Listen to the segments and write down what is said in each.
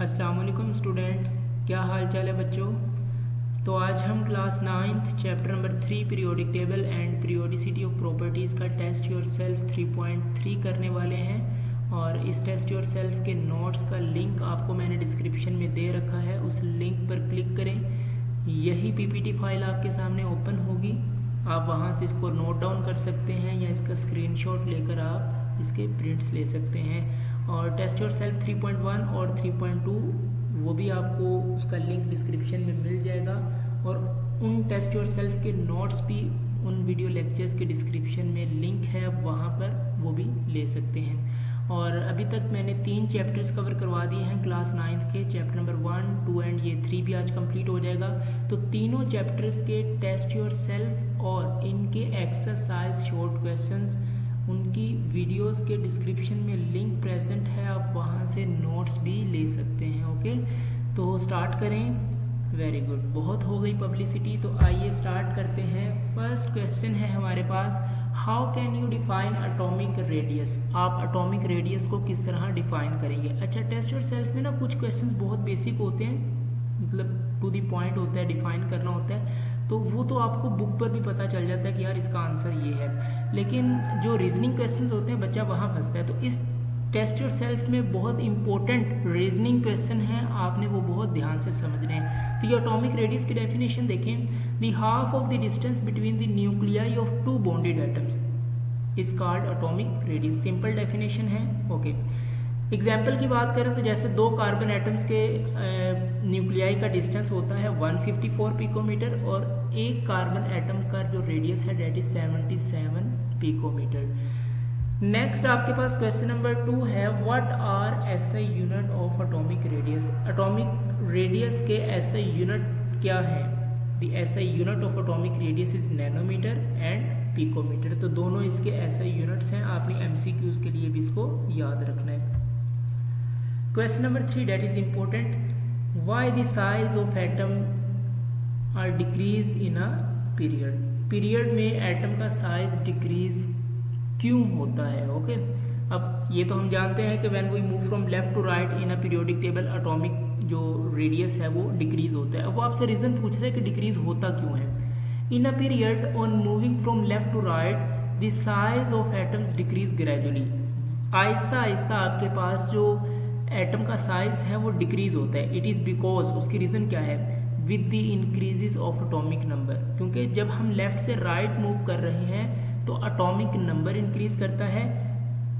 अस्सलाम वालेकुम स्टूडेंट्स, क्या हाल चाल है बच्चों। तो आज हम class 9th chapter number 3 periodic table and periodicity of properties का टेस्ट योरसेल्फ 3.3 करने वाले हैं। और इस टेस्ट योरसेल्फ के नोट्स का लिंक आपको मैंने डिस्क्रिप्शन में दे रखा है, उस लिंक पर क्लिक करें। यही पीपीटी फाइल आपके सामने ओपन होगी, आप वहां से इसको नोट डाउन कर सकते हैं या इसका स्क्रीनशॉट लेकर आप इसके प्रिंट्स ले सकते हैं। और टेस्ट योरसेल्फ 3.1 और 3.2 वो भी आपको उसका लिंक डिस्क्रिप्शन में मिल जाएगा। और उन टेस्ट योरसेल्फ के नोट्स भी उन वीडियो लेक्चर्स के डिस्क्रिप्शन में लिंक है, आप वहाँ पर वो भी ले सकते हैं। और अभी तक मैंने 3 चैप्टर्स कवर करवा दिए हैं क्लास 9th के, चैप्टर नंबर 1, 2 एंड ये 3 भी आज कंप्लीट हो जाएगा। तो तीनों चैप्टर्स के टेस्ट योरसेल्फ और इनके एक्सरसाइज शॉर्ट क्वेश्चंस, उनकी वीडियोस के डिस्क्रिप्शन में लिंक प्रेजेंट है, आप वहाँ से नोट्स भी ले सकते हैं। ओके, तो स्टार्ट करें। वेरी गुड, बहुत हो गई पब्लिसिटी, तो आइए स्टार्ट करते हैं। फर्स्ट क्वेश्चन है हमारे पास, how can you define atomic radius. आप एटॉमिक रेडियस को किस तरह डिफाइन करेंगे। अच्छा, टेस्ट योरसेल्फ में ना कुछ क्वेश्चन बहुत बेसिक होते हैं, मतलब टू दी पॉइंट होता है, डिफाइन करना होता है, तो वो तो आपको बुक पर भी पता चल जाता है कि यार इसका आंसर ये है। लेकिन जो रीजनिंग क्वेश्चंस होते हैं बच्चा वहाँ फंसता है। तो इस टेस्ट योरसेल्फ में बहुत इंपॉर्टेंट रीजनिंग क्वेश्चन हैं, आपने वो बहुत ध्यान से समझने हैं। तो ये एटॉमिक रेडियस की डेफिनेशन देखें, the half of the distance between the nuclei of 2 bonded atoms is called atomic radius. Simple definition है। ओके, एग्जाम्पल की बात करें तो जैसे 2 कार्बन एटम्स के न्यूक्लियाई का डिस्टेंस होता है 154 पिकोमीटर और एक कार्बन एटम का जो रेडियस है डेट इज 77 पिकोमीटर। नेक्स्ट आपके पास क्वेश्चन नंबर 2 है, what are SI unit of atomic radius. Atomic radius के एसआई यूनिट क्या है। The SI unit of atomic radius is nanometre and picometre. तो दोनों इसके एसआई यूनिट्स हैं, आपने एमसीक्यूज के लिए भी इसको याद रखना है। Question number 3 that is important, why the size of atom are decrease in a period। Period में एटम का साइज डिक्रीज क्यों होता है। ओके, अब ये तो हम जानते हैं कि when we move from left to right in a periodic table atomic जो रेडियस है वो डिक्रीज होता है। अब वो आपसे रीजन पूछ रहे हैं कि डिक्रीज होता क्यों है। In a period on moving from left to right the size of atoms decrease gradually. आहिस्ता आहिस्ता आपके पास जो एटम का साइज है वो डिक्रीज होता है। इट इज़ बिकॉज, उसकी रीज़न क्या है, with the increases of atomic number. क्योंकि जब हम लेफ्ट से राइट मूव कर रहे हैं तो एटॉमिक नंबर इंक्रीज करता है,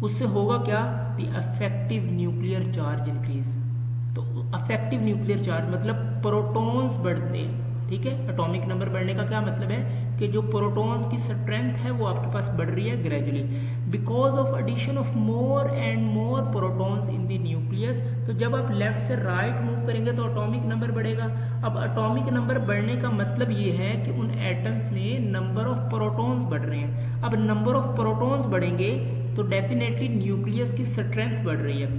उससे होगा क्या, the affective nuclear charge increase. तो अफेक्टिव न्यूक्लियर चार्ज मतलब प्रोटॉन्स बढ़ते हैं, ठीक है। एटॉमिक नंबर बढ़ने का क्या मतलब है कि जो प्रोटॉन्स की स्ट्रेंथ है वो आपके पास बढ़ रही है gradually, because of addition of more and more protons in the nucleus. तो जब आप लेफ्ट से राइट मूव करेंगे तो एटॉमिक नंबर बढ़ेगा। अब एटॉमिक नंबर बढ़ने का मतलब ये है कि उन एटम्स में नंबर ऑफ प्रोटॉन्स बढ़ रहे हैं। अब नंबर ऑफ प्रोटॉन्स बढ़ेंगे तो डेफिनेटली न्यूक्लियस की स्ट्रेंथ बढ़ रही है।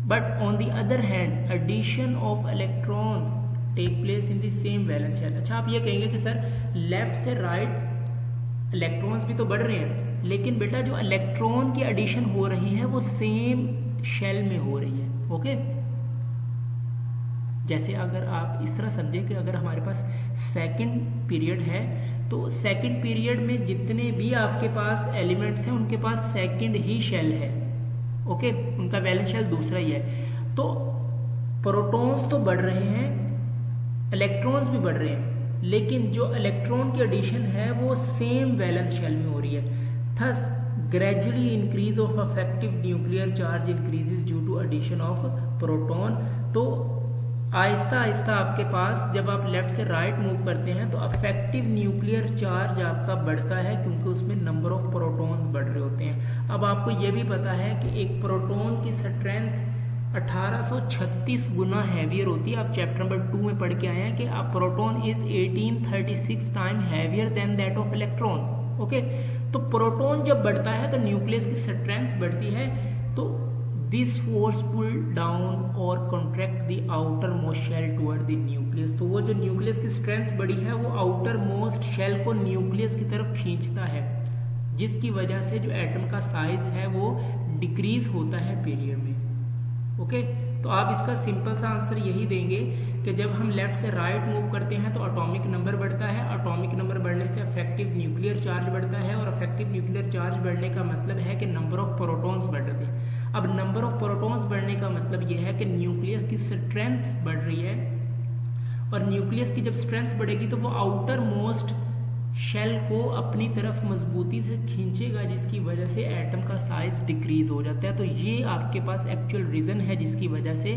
But on the other hand addition of electrons take place in the same valence shell. अच्छा, आप ये कहेंगे कि सर लेफ्ट से राइट इलेक्ट्रॉन्स भी तो बढ़ रहे हैं, लेकिन बेटा जो इलेक्ट्रॉन की एडिशन हो रही है वो सेम शेल में हो रही है। ओके, जैसे अगर आप इस तरह समझें कि अगर हमारे पास सेकंड पीरियड है तो सेकंड पीरियड में जितने भी आपके पास एलिमेंट्स हैं उनके पास सेकंड ही शेल है। ओके, उनका वैलेंस शेल दूसरा ही है। तो प्रोटॉन्स तो बढ़ रहे हैं, इलेक्ट्रॉन्स भी बढ़ रहे हैं, लेकिन जो इलेक्ट्रॉन की एडिशन है वो सेम वैलेंस शेल में हो रही है। Thus gradually increase of effective nuclear charge increases due to addition of proton. तो आहिस्ता आहिस्ता आपके पास जब आप लेफ्ट से राइट मूव करते हैं तो अफेक्टिव न्यूक्लियर चार्ज आपका बढ़ता है, क्योंकि उसमें नंबर ऑफ प्रोटॉन्स बढ़ रहे होते हैं। अब आपको ये भी पता है कि एक प्रोटॉन की स्ट्रेंथ 1836 गुना हैवियर होती है। आप चैप्टर नंबर 2 में पढ़ के आए हैं कि a proton is 1836 time heavier than that of electron. Okay, तो प्रोटॉन जब बढ़ता है तो न्यूक्लियस की स्ट्रेंथ बढ़ती है। तो दिस फोर्स पुल डाउन और contract the outermost shell toward the nucleus. तो वो जो न्यूक्लियस की स्ट्रेंथ बढ़ी है वो आउटर मोस्ट शेल को न्यूक्लियस की तरफ खींचता है, जिसकी वजह से जो एटम का साइज है वो डिक्रीज होता है पीरियड में। ओके, तो आप इसका सिंपल सा आंसर यही देंगे कि जब हम लेफ्ट से राइट मूव करते हैं तो एटॉमिक नंबर बढ़ता है, एटॉमिक नंबर बढ़ने से अफेक्टिव न्यूक्लियर चार्ज बढ़ता है, और अफेक्टिव न्यूक्लियर चार्ज बढ़ने का मतलब है कि नंबर ऑफ प्रोटॉन्स बढ़ रहे हैं। अब नंबर ऑफ प्रोटॉन्स बढ़ने का मतलब यह है कि न्यूक्लियस की स्ट्रेंथ बढ़ रही है, और न्यूक्लियस की जब स्ट्रेंथ बढ़ेगी तो वो आउटर मोस्ट शेल को अपनी तरफ मजबूती से खींचेगा, जिसकी वजह से एटम का साइज डिक्रीज हो जाता है। तो ये आपके पास एक्चुअल रीजन है जिसकी वजह से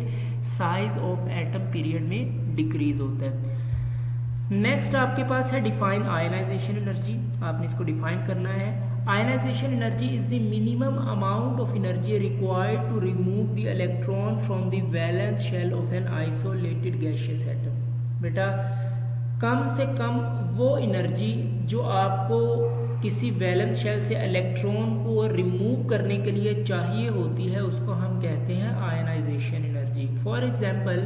साइज ऑफ एटम पीरियड में डिक्रीज होता है। नेक्स्ट आपके पास है डिफाइन आयनाइजेशन एनर्जी। आपने इसको डिफाइन करना है। Ionization energy is the minimum amount of energy required to remove the electron from the valence shell of an isolated gaseous atom. बेटा कम से कम वो एनर्जी जो आपको किसी वैलेंस शेल से इलेक्ट्रॉन को रिमूव करने के लिए चाहिए होती है उसको हम कहते हैं ionisation energy. For example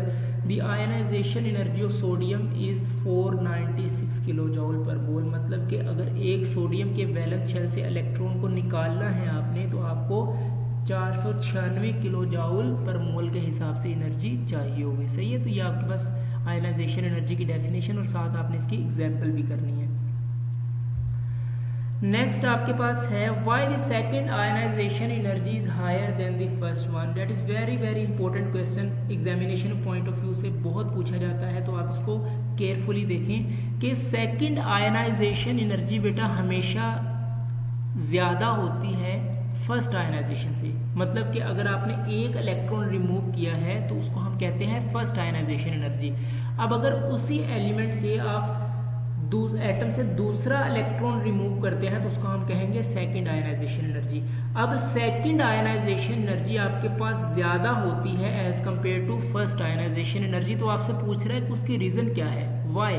the ionisation energy of sodium is 496 kilo joule per mole. मतलब कि अगर एक सोडियम के वैलेंस शेल से इलेक्ट्रॉन को निकालना है आपने तो आपको 496 किलो जूल पर मोल के हिसाब से एनर्जी चाहिए होगी। सही है, तो ये आपके पास आयनाइजेशन एनर्जी की डेफिनेशन और साथ आपने इसकी एग्जाम्पल भी करनी है। नेक्स्ट आपके पास है why the second ionization energy is higher than the first one. That is very very important question, examination point of view से बहुत पूछा जाता है, तो आप इसको केयरफुली देखें कि सेकंड आयनाइजेशन एनर्जी बेटा हमेशा ज्यादा होती है फर्स्ट आयनाइजेशन से। मतलब कि अगर आपने एक इलेक्ट्रॉन रिमूव किया है तो उसको हम कहते हैं फर्स्ट आयनाइजेशन एनर्जी। अब अगर उसी एलिमेंट से आप एटम से दूसरा इलेक्ट्रॉन रिमूव करते हैं तो उसको हम कहेंगे सेकंड आयनाइजेशन एनर्जी। अब सेकंड आयनाइजेशन एनर्जी आपके पास ज्यादा होती है as compare to first ionization energy. तो आपसे पूछ रहा है कि उसकी रीजन क्या है, why.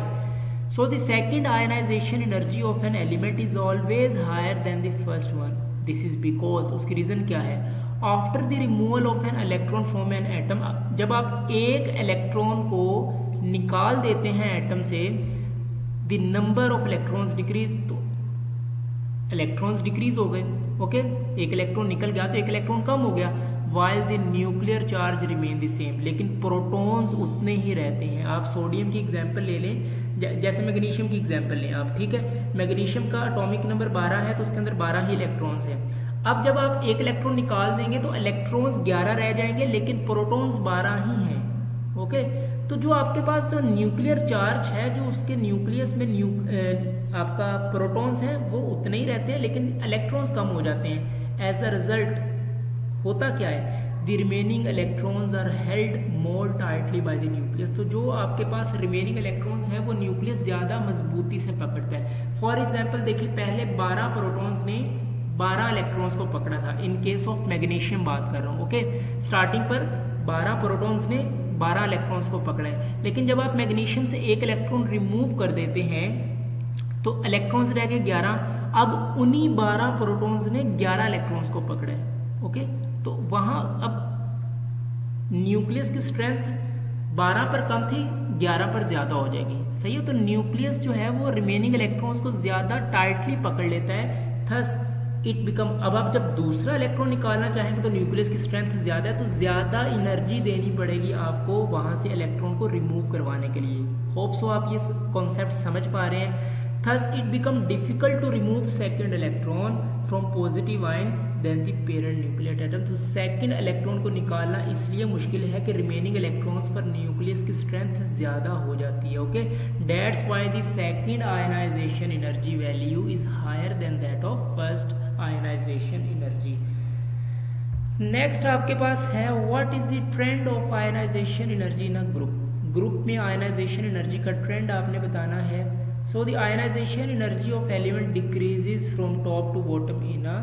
So the second ionization energy of an element is always higher than the first one. This is because, उसकी रीजन क्या है, after the removal of an electron from an atom, जब आप एक इलेक्ट्रॉन को निकाल देते हैं एटम से, the number of electrons decrease, तो इलेक्ट्रॉन्स डिक्रीज हो गए। ओके, एक इलेक्ट्रॉन निकल गया तो एक इलेक्ट्रॉन कम हो गया, while the nuclear charge remain the same, लेकिन प्रोटॉन्स उतने ही रहते हैं। आप सोडियम की एग्जांपल ले लें, जैसे मैग्नीशियम की एग्जांपल लें आप, ठीक है। मैग्नीशियम का एटॉमिक नंबर 12 है तो उसके अंदर 12 ही इलेक्ट्रॉन्स हैं। अब जब आप एक इलेक्ट्रॉन निकाल देंगे तो इलेक्ट्रॉन्स 11 रह जाएंगे लेकिन प्रोटॉन्स 12 ही हैं। ओके, तो जो आपके पास जो न्यूक्लियर चार्ज है, जो उसके न्यूक्लियस में आपका प्रोटॉन्स हैं वो उतने ही रहते हैं लेकिन इलेक्ट्रॉन्स कम हो जाते हैं। एज अ रिजल्ट होता क्या है, the remaining electrons are held more tightly by the nucleus. तो जो आपके पास रिमेनिंग इलेक्ट्रॉन्स है वो न्यूक्लियस ज्यादा मजबूती से पकड़ता है। फॉर एग्जांपल देखिए, पहले 12 प्रोटॉन्स ने 12 इलेक्ट्रॉन्स को पकड़ा था। इन केस ऑफ मैग्नीशियम बात कर रहा हूँ। ओके, स्टार्टिंग पर 12 प्रोटॉन्स ने 12 इलेक्ट्रॉन्स को पकड़ा है, लेकिन जब आप मैग्नीशियम से एक इलेक्ट्रॉन रिमूव कर देते हैं तो इलेक्ट्रॉन्स रह गए 11। अब उन्हीं 12 प्रोटॉन्स ने 11 इलेक्ट्रॉन्स को पकड़ा है। ओके, तो वहां अब न्यूक्लियस की स्ट्रेंथ 12 पर कम थी, 11 पर ज्यादा हो जाएगी। सही है, तो न्यूक्लियस जो है वो रिमेनिंग इलेक्ट्रॉन्स को ज्यादा टाइटली पकड़ लेता है। थस इट बिकम, अब आप जब दूसरा इलेक्ट्रॉन निकालना चाहेंगे तो न्यूक्लियस की स्ट्रेंथ ज्यादा है, तो ज्यादा एनर्जी देनी पड़ेगी आपको वहां से इलेक्ट्रॉन को रिमूव करवाने के लिए। होप सो आप ये कॉन्सेप्ट समझ पा रहे हैं। Thus it become difficult to remove second electron from positive ion than the parent nucleate atom। तो सेकंड इलेक्ट्रॉन को निकालना इसलिए मुश्किल है कि रिमेनिंग इलेक्ट्रॉन्स पर न्यूक्लियस की स्ट्रेंथ ज्यादा हो जाती है। Okay, that's why the second ionization energy value is higher than that of first ionization energy. Next आपके पास है what is the trend of ionization energy in a group में आयनाइजेशन एनर्जी का ट्रेंड आपने बताना है। So the ionization energy of element decreases from top to bottom in a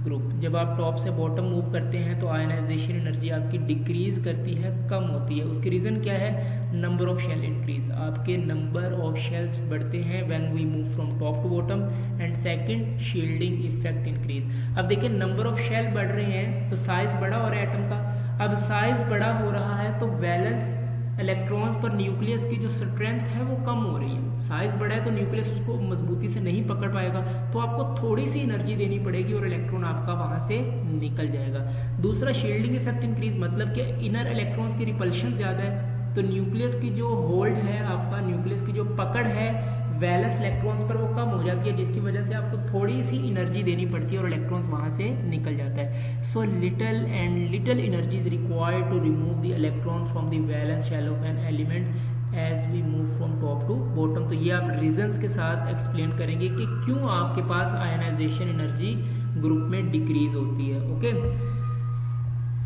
group। जब आप टॉप से बॉटम मूव करते हैं तो आयनाइजेशन एनर्जी आपकी डिक्रीज करती है, कम होती है। उसकी रीजन क्या है, नंबर ऑफ शेल इंक्रीज, आपके नंबर ऑफ शेल्स बढ़ते हैं when we move from top to bottom. And second, shielding effect increase. अब देखिए नंबर ऑफ शेल बढ़ रहे हैं तो साइज बड़ा हो रहा है एटम का। अब साइज बड़ा हो रहा है तो वैलेंस इलेक्ट्रॉन्स पर न्यूक्लियस की जो स्ट्रेंथ है वो कम हो रही है। साइज बड़ा है तो न्यूक्लियस उसको मजबूती से नहीं पकड़ पाएगा, तो आपको थोड़ी सी एनर्जी देनी पड़ेगी और इलेक्ट्रॉन आपका वहां से निकल जाएगा। दूसरा, शील्डिंग इफेक्ट इंक्रीज, मतलब कि इनर इलेक्ट्रॉन्स की रिपल्शन ज्यादा है, तो न्यूक्लियस की जो होल्ड है आपका, न्यूक्लियस की जो पकड़ है वैलेंस इलेक्ट्रॉन्स पर वो कम हो जाती है, जिसकी वजह से आपको थोड़ी सी एनर्जी देनी पड़ती है और इलेक्ट्रॉन्स वहां से निकल जाता है। So little energy is required to remove the electron from the valence shell of an element as we move from top to bottom. तो ये आप रीजंस के साथ एक्सप्लेन करेंगे कि क्यों आपके पास आयनाइजेशन एनर्जी ग्रुप में डिक्रीज होती है। Okay,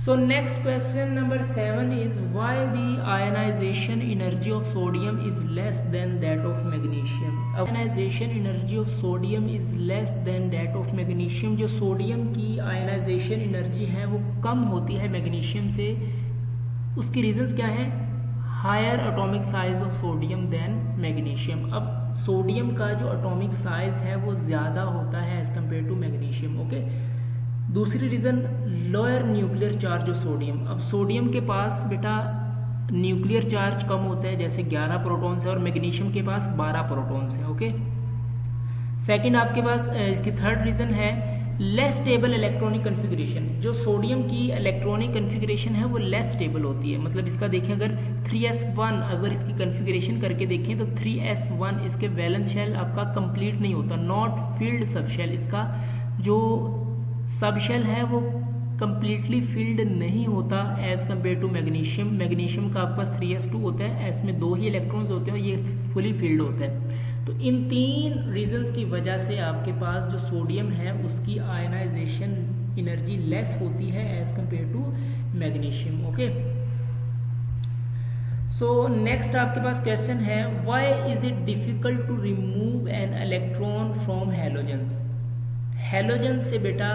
so next question number 7 is why the ionization energy of sodium is less than that of magnesium। ionization energy of sodium is less than that of magnesium, जो sodium की ionization energy है वो कम होती है magnesium से। उसकी reasons क्या है? Higher atomic size of sodium than magnesium. अब सोडियम का जो एटॉमिक साइज है वो ज्यादा होता है as compare to magnesium. Okay, दूसरी reason lower nuclear charge of sodium. अब सोडियम के पास बेटा न्यूक्लियर चार्ज कम होता है, जैसे 11 प्रोटॉन्स है, और मैग्नीशियम के पास 12 प्रोटॉन्स है। ओके, सेकंड आपके पास इसकी थर्ड रीजन है लेस स्टेबल इलेक्ट्रॉनिक कन्फिगरेशन। जो सोडियम की इलेक्ट्रॉनिक कन्फिगरेशन है वो लेस स्टेबल होती है। मतलब इसका देखें अगर 3s1 अगर इसकी कन्फिगरेशन करके देखें तो 3s1 इसके वैलेंस शेल आपका कंप्लीट नहीं होता, नॉट फिल्ड सब शेल। इसका जो सब शेल है वो कंप्लीटली फिल्ड नहीं होता as compare to magnesium. Magnesium का आपके पास 3s2 होता है, इसमें 2 ही इलेक्ट्रॉन्स होते हैं और ये फुली फिल्ड होता है। तो इन 3 रीजंस की वजह से आपके पास जो सोडियम है उसकी आयनाइजेशन एनर्जी लेस होती है as compare to magnesium. Okay, so next आपके पास क्वेश्चन है why is it difficult to remove an electron from halogens. Halogen से बेटा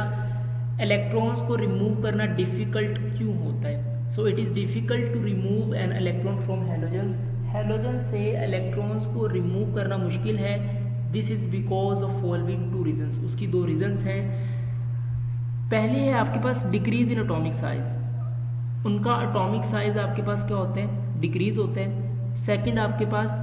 इलेक्ट्रॉन्स को रिमूव करना डिफिकल्ट क्यों होता है? So it is difficult to remove an electron from halogens. Halogen से इलेक्ट्रॉन्स को रिमूव करना मुश्किल है। This is because of following 2 reasons. उसकी 2 रीजंस हैं। पहले है आपके पास डिक्रीज इन एटॉमिक साइज। उनका एटॉमिक साइज आपके पास क्या होते हैं? डिक्रीज होते हैं। सेकंड आपके पास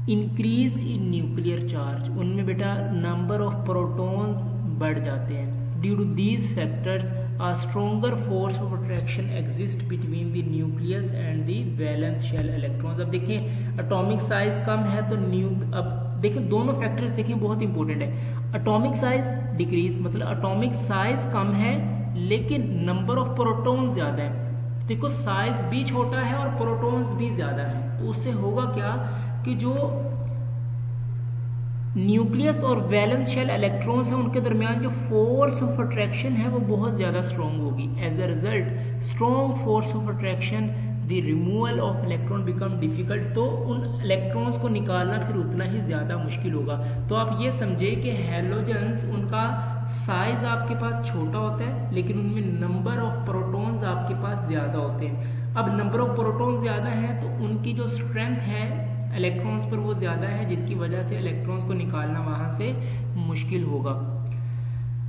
इंक्रीज इन न्यूक्लियर चार्ज, उनमें बेटा नंबर ऑफ प्रोटॉन्स बढ़ जाते हैं। Due to these factors a stronger force of attraction exists between the nucleus and the valence shell electrons। अब देखिए एटॉमिक साइज कम है तो अब देखिए दोनों फैक्टर्स देखिए बहुत इंपॉर्टेंट है। एटॉमिक साइज डिक्रीज मतलब एटॉमिक साइज कम है लेकिन नंबर ऑफ प्रोटॉन्स ज्यादा है। देखो साइज भी छोटा है और प्रोटॉन्स भी ज्यादा है, तो उससे होगा क्या कि जो न्यूक्लियस और वैलेंस शेल इलेक्ट्रॉन्स हैं उनके दरमियान जो फोर्स ऑफ अट्रैक्शन है वो बहुत ज़्यादा स्ट्रॉन्ग होगी। As a result strong force of attraction the removal of electron become difficult. तो उन इलेक्ट्रॉन्स को निकालना फिर उतना ही ज़्यादा मुश्किल होगा। तो आप ये समझे कि हैलोजेंस उनका साइज आपके पास छोटा होता है लेकिन उनमें नंबर ऑफ प्रोटॉन्स आपके पास ज़्यादा होते हैं। अब नंबर ऑफ प्रोटॉन्स ज़्यादा है तो उनकी जो स्ट्रेंथ है इलेक्ट्रॉन्स पर वो ज़्यादा है, जिसकी वजह से इलेक्ट्रॉन्स को निकालना वहाँ से मुश्किल होगा।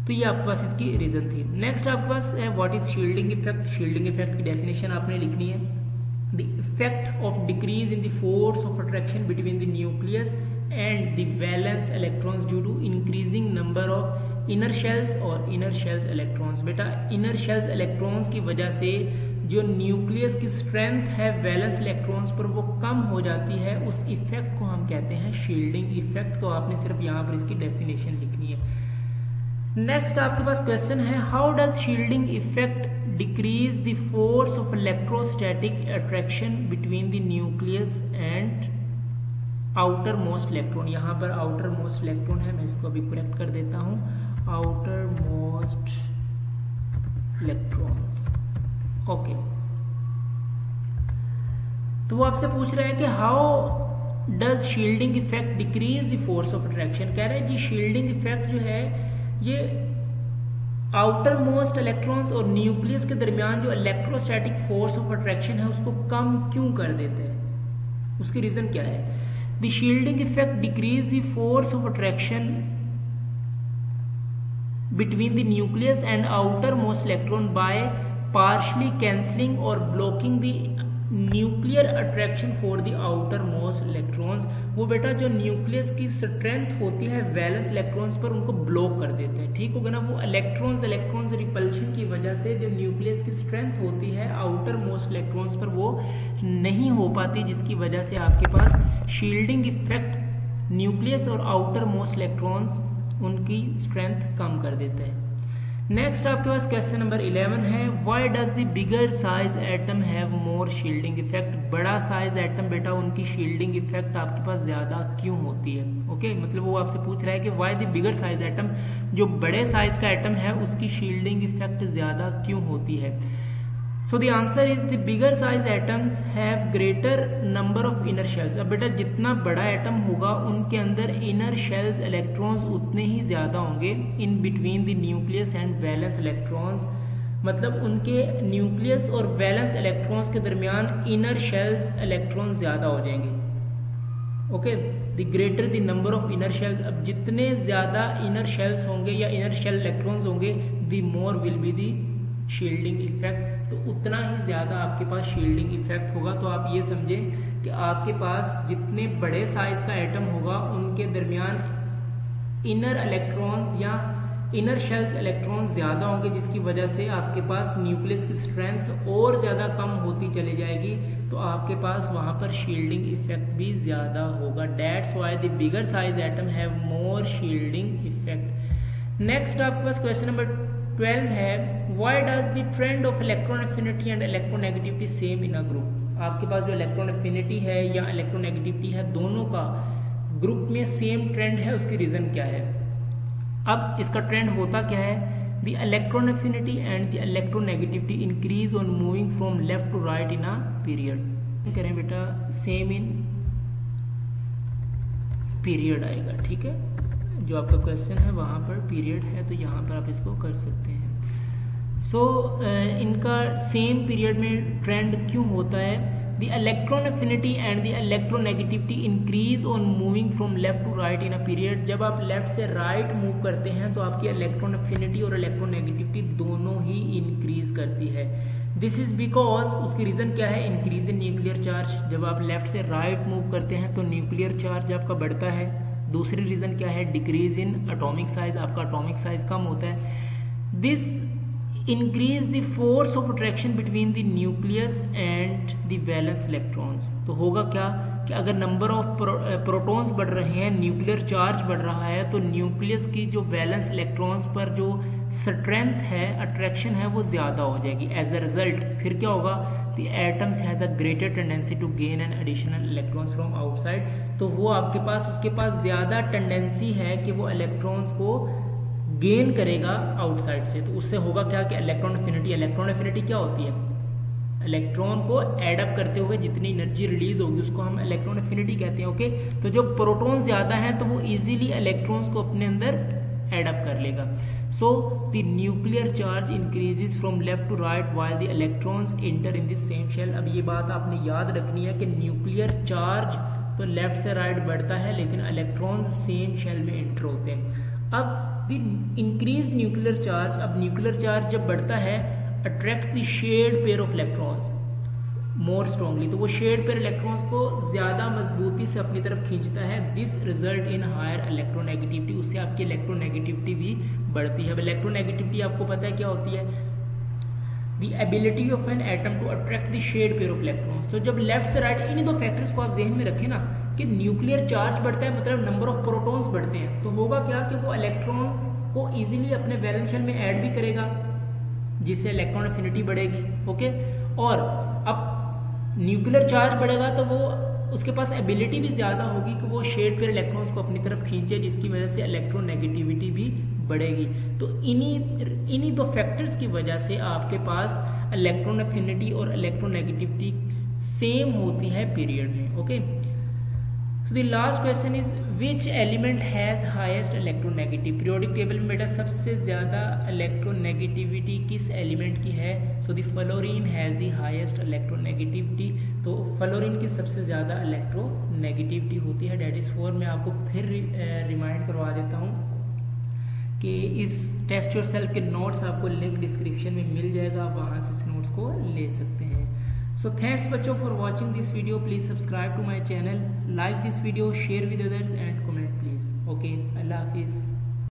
तो ये आपके पास इसकी रीज़न थी। नेक्स्ट आपके पास है what is shielding effect. Shielding effect की डेफिनेशन आपने लिखनी है। The effect of decrease in the force of attraction between the nucleus and the valence electrons due to increasing number of inner shells और inner shells electrons. बेटा inner shells electrons की वजह से जो न्यूक्लियस की स्ट्रेंथ है valence electrons पर वो कम हो जाती है, उस इफेक्ट को हम कहते हैं शील्डिंग इफेक्ट। तो आपने सिर्फ यहाँ पर इसकी डेफिनेशन लिखनी है। नेक्स्ट आपके पास क्वेश्चन है how does shielding effect decrease the force of electrostatic attraction between the nucleus and outer most electron. यहाँ पर आउटर मोस्ट इलेक्ट्रॉन है, मैं इसको अभी करेक्ट कर देता हूँ। Outer most electrons. ओके, तो वो आपसे पूछ रहा है कि how does shielding effect decrease the force of attraction. कह रहे हैं जी शील्डिंग इफेक्ट जो है ये आउटर मोस्ट इलेक्ट्रॉन्स और न्यूक्लियस के दरमियान जो इलेक्ट्रोस्टैटिक फोर्स ऑफ अट्रैक्शन है उसको कम क्यों कर देते हैं। उसकी रीजन क्या है? The shielding effect decrease the force of attraction between the nucleus and outer most electron by partially cancelling or blocking the nuclear attraction for the outer most electrons, वो बेटा जो न्यूक्लियस की स्ट्रेंथ होती है valence electrons पर उनको block कर देते हैं, ठीक हो गया ना। वो इलेक्ट्रॉन्स रिपल्शन की वजह से जो न्यूक्लियस की स्ट्रेंथ होती है आउटर मोस्ट इलेक्ट्रॉन्स पर वो नहीं हो पाती, जिसकी वजह से आपके पास शील्डिंग इफेक्ट न्यूक्लियस और आउटर मोस्ट इलेक्ट्रॉन्स उनकी स्ट्रेंथ कम कर देते हैं। नेक्स्ट आपके पास क्वेश्चन नंबर 11 है, why does the bigger size atom have more shielding effect. बड़ा साइज एटम बेटा उनकी शील्डिंग इफेक्ट आपके पास ज्यादा क्यों होती है। ओके मतलब वो आपसे पूछ रहा है कि why the bigger size atom, जो बड़े साइज का एटम है उसकी शील्डिंग इफेक्ट ज्यादा क्यों होती है। So the answer is the bigger size atoms have greater number of inner shells. अब बेटा जितना बड़ा एटम होगा उनके अंदर इनर शेल्स इलेक्ट्रॉन्स उतने ही ज्यादा होंगे in between the nucleus and valence electrons, मतलब उनके न्यूक्लियस और वैलेंस इलेक्ट्रॉन्स के दरमियान इनर शेल्स इलेक्ट्रॉन्स ज्यादा हो जाएंगे। Okay the greater the number of inner shells, अब जितने ज्यादा इनर शेल्स होंगे या इनर शेल इलेक्ट्रॉन्स होंगे the more will be the shielding effect, तो उतना ही ज्यादा आपके पास शील्डिंग इफेक्ट होगा। तो आप ये समझें कि आपके पास जितने बड़े साइज का एटम होगा उनके दरमियान इनर इलेक्ट्रॉन्स या इनर शेल्स इलेक्ट्रॉन्स ज्यादा होंगे, जिसकी वजह से आपके पास न्यूक्लियस की स्ट्रेंथ और ज्यादा कम होती चली जाएगी, तो आपके पास वहां पर शील्डिंग इफेक्ट भी ज्यादा होगा। That's why the bigger size atom have more shielding effect. Next आपके पास क्वेश्चन नंबर 12 है, why does the trend of electron affinity and electronegativity same in a group. आपके पास जो इलेक्ट्रॉन एफिनिटी है या इलेक्ट्रोनेगेटिविटी है दोनों का ग्रुप में सेम ट्रेंड है, उसकी रीजन क्या है। अब इसका ट्रेंड होता क्या है, the electron affinity and the electronegativity increase on moving from left to right in a period. करें बेटा सेम इन पीरियड आएगा, ठीक है, जो आपका क्वेश्चन है वहाँ पर पीरियड है तो यहाँ पर आप इसको कर सकते हैं। सो इनका सेम पीरियड में ट्रेंड क्यों होता है, the electron affinity and the electronegativity increase on moving from left to right in a period. जब आप लेफ्ट से राइट मूव करते हैं तो आपकी इलेक्ट्रॉन एफिनिटी और इलेक्ट्रोनेगेटिविटी दोनों ही इंक्रीज करती है। दिस इज बिकॉज, उसकी रीजन क्या है, इंक्रीज इन न्यूक्लियर चार्ज। जब आप लेफ्ट से राइट मूव करते हैं तो न्यूक्लियर चार्ज आपका बढ़ता है। दूसरी रीजन क्या है, डिक्रीज इन एटॉमिक साइज, आपका एटॉमिक साइज कम होता है। This increase the force of attraction between the nucleus and the valence electrons. तो होगा क्या कि अगर नंबर ऑफ प्रोटॉन्स बढ़ रहे हैं, न्यूक्लियर चार्ज बढ़ रहा है, तो न्यूक्लियस की जो वैलेंस इलेक्ट्रॉन्स पर जो स्ट्रेंथ है, अट्रैक्शन है, वो ज्यादा हो जाएगी। एज अ रिजल्ट फिर क्या होगा, the atoms has a greater tendency to gain an additional electrons from outside. तो वो आपके पास, उसके पास ज्यादा टेंडेंसी है कि वो इलेक्ट्रॉन्स को गेन करेगा आउटसाइड से। तो उससे होगा क्या कि इलेक्ट्रॉन एफिनिटी क्या होती है, इलेक्ट्रॉन को एडअप करते हुए जितनी एनर्जी रिलीज होगी उसको हम इलेक्ट्रॉन एफिनिटी कहते हैं। ओके तो जो प्रोटॉन ज्यादा हैं तो वो इजीली इलेक्ट्रॉन्स को अपने अंदर एडअप कर लेगा। So the nuclear charge increases from left to right while the electrons enter in the same shell. अब ये बात आपने याद रखनी है कि न्यूक्लियर चार्ज तो लेफ्ट से राइट बढ़ता है लेकिन इलेक्ट्रॉन्स सेम शेल में एंटर होते हैं। अब इंक्रीज न्यूक्लियर चार्ज, अब न्यूक्लियर चार्ज जब बढ़ता है attract the shared pair of electrons more strongly, तो वो शेड पेयर इलेक्ट्रॉन्स को ज्यादा मजबूती से अपनी तरफ खींचता है। This result in higher electronegativity, उससे आपकी इलेक्ट्रोनेगेटिविटी भी बढ़ती है। अब इलेक्ट्रोनेगेटिविटी आपको पता है क्या होती है, the ability of an atom to attract the shared pair of electrons. तो जब लेफ्ट से राइट, इन्हीं दो फैक्टर्स को आप जहन में रखें ना कि न्यूक्लियर चार्ज बढ़ता है मतलब नंबर ऑफ प्रोटॉन्स बढ़ते हैं, तो होगा क्या कि वो इलेक्ट्रॉन्स को इजीली अपने वैलेंस शेल में ऐड भी करेगा जिससे इलेक्ट्रॉन एफिनिटी बढ़ेगी। ओके और अब न्यूक्लियर चार्ज बढ़ेगा तो वो उसके पास एबिलिटी भी ज्यादा होगी कि वो शेड पेयर इलेक्ट्रॉन्स को अपनी तरफ खींचे, जिसकी वजह से इलेक्ट्रोनेगेटिविटी भी बढ़ेगी। तो इन्हीं दो फैक्टर्स की वजह से आपके पास इलेक्ट्रॉन एफिनिटी और इलेक्ट्रोनेगेटिविटी सेम होती है पीरियड में। Okay so the last question is which element has highest electronegative. Periodic table में बेटा सबसे ज्यादा इलेक्ट्रोनेगेटिविटी किस एलिमेंट की है, so the fluorine has the highest electronegativity. तो फ्लोरीन की सबसे ज्यादा इलेक्ट्रोनेगेटिविटी होती है। डेट इज 4 मैं आपको फिर रिमाइंड करवा देता हूँ कि इस टेस्ट योरसेल्फ के नोट्स आपको लिंक डिस्क्रिप्शन में मिल जाएगा, आप वहाँ से इस नोट्स को ले सकते हैं। So thanks बच्चों for watching this video. Please subscribe to my channel, like this video, share with others and comment please. Okay, Allah Hafiz.